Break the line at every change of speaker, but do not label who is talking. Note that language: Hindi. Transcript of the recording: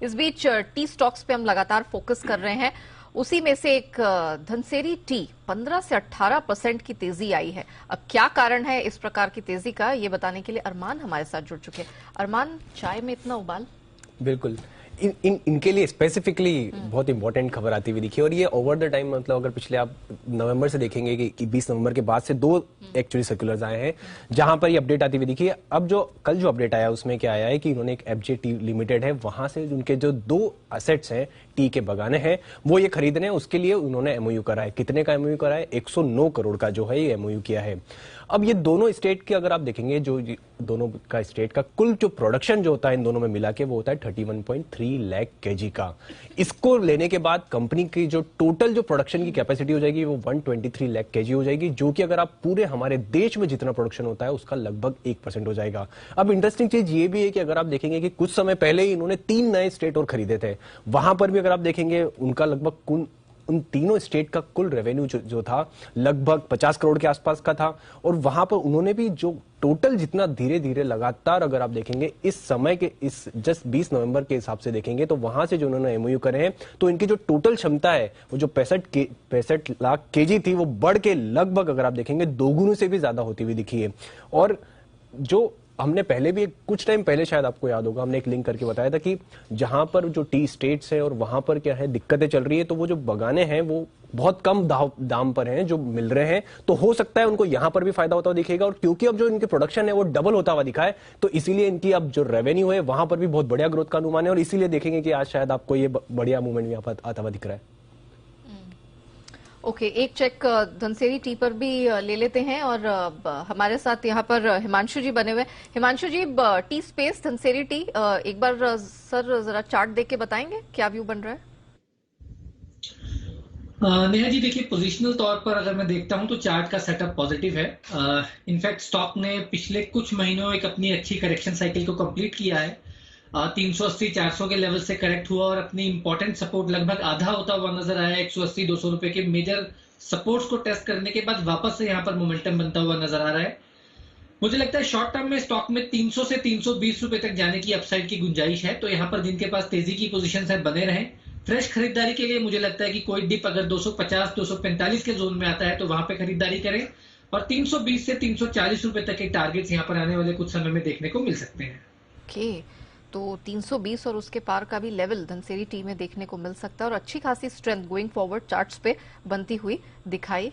इस बीच टी स्टॉक्स पे हम लगातार फोकस कर रहे हैं। उसी में से एक धनसेरी टी 15 से 18% की तेजी आई है। अब क्या कारण है इस प्रकार की तेजी का, ये बताने के लिए अरमान हमारे साथ जुड़ चुके हैं। अरमान, चाय में इतना उबाल?
बिल्कुल। इनके लिए स्पेसिफिकली बहुत इंपॉर्टेंट खबर आती हुई दिखी, और ये ओवर द टाइम, मतलब अगर पिछले आप नवंबर से देखेंगे कि 20 नवंबर के बाद से दो एक्चुअली सर्कुलर्स आए हैं जहां पर ये अपडेट आती हुई दिखी है। अब जो कल जो अपडेट आया उसमें क्या आया है कि इन्होंने एक एफजे टी लिमिटेड है, वहां से उनके जो दो असेट्स हैं, टी के बगाने हैं, वो ये खरीदने हैं। उसके लिए उन्होंने एमओयू करा है। कितने का एमओयू करा है? 109 करोड़ का जो है ये एमओयू किया है। अब ये दोनों स्टेट के अगर आप देखेंगे, जो दोनों का स्टेट का कुल जो प्रोडक्शन जो होता है इन दोनों में मिला के, वो होता है 31.3 लाख केजी का। इसको लेने के बाद कंपनी की जो टोटल जो प्रोडक्शन की कैपेसिटी हो जाएगी वो 123 लाख केजी हो जाएगी, जो कि अगर आप पूरे हमारे देश में जितना प्रोडक्शन होता है उसका लगभग 1% हो जाएगा। अब इंटरेस्टिंग चीज ये भी है कि अगर आप देखेंगे कि कुछ समय पहले ही इन्होंने 3 नए स्टेट और खरीदे थे, वहां पर भी अगर आप देखेंगे उनका लगभग उन तीनों स्टेट का कुल रेवेन्यू जो था लगभग 50 करोड़ के आसपास का था। और वहां पर उन्होंने भी जो टोटल जितना धीरे धीरे लगातार अगर आप देखेंगे इस समय के इस जस्ट 20 नवंबर के हिसाब से देखेंगे तो वहां से जो उन्होंने एमओयू करे हैं, तो इनकी जो टोटल क्षमता है वो जो 65 लाख केजी थी, वो बढ़ के लगभग अगर आप देखेंगे दोगुने से भी ज्यादा होती हुई दिखी है। और जो हमने पहले भी कुछ टाइम पहले, शायद आपको याद होगा, हमने एक लिंक करके बताया था कि जहां पर जो टी स्टेट्स है और वहां पर क्या है दिक्कतें चल रही है, तो वो जो बगाने हैं वो बहुत कम दाम पर हैं जो मिल रहे हैं, तो हो सकता है उनको यहां पर भी फायदा होता हुआ दिखेगा। और क्योंकि अब जो इनके प्रोडक्शन है वो डबल होता हुआ दिखा है, तो इसीलिए इनकी अब जो रेवेन्यू है वहां पर भी बहुत बढ़िया ग्रोथ का अनुमान है, और इसीलिए देखेंगे कि आज शायद आपको ये बढ़िया मूवमेंट यहाँ पर आता हुआ दिख रहा है।
ओके, एक चेक धनसेरी टी पर भी ले लेते हैं, और हमारे साथ यहाँ पर हिमांशु जी बने हुए। हिमांशु जी, टी स्पेस धनसेरी टी, एक बार सर जरा चार्ट देख के बताएंगे क्या व्यू बन रहा है?
नेहा जी, देखिए, पोजिशनल तौर पर अगर मैं देखता हूं तो चार्ट का सेटअप पॉजिटिव है। इनफैक्ट स्टॉक ने पिछले कुछ महीनों एक अपनी अच्छी करेक्शन साइकिल को कंप्लीट किया है। 380-400 के लेवल से करेक्ट हुआ और अपनी इंपॉर्टेंट सपोर्ट लगभग आधा होता हुआ नजर आया। 180-200 रुपए के मेजर सपोर्ट्स को टेस्ट करने के बाद वापस से यहाँ पर मोमेंटम बनता हुआ नजर आ रहा है। मुझे लगता है शॉर्ट टर्म में स्टॉक में 300 से 320 रुपए तक जाने की अपसाइड की गुंजाइश है, तो यहाँ पर जिनके पास तेजी की पोजीशन है बने रहें। फ्रेश खरीदारी के लिए मुझे लगता है कि कोई डिप अगर 250-245 के जोन में आता है तो वहां पे खरीदारी करें, और 320 से 340 रुपए तक के टारगेट्स यहाँ पर आने वाले कुछ समय में देखने को मिल सकते हैं।
ओके, तो 320 और उसके पार का भी लेवल धनसेरी टी में देखने को मिल सकता है, और अच्छी खासी स्ट्रेंथ गोइंग फॉरवर्ड चार्ट्स पे बनती हुई दिखाई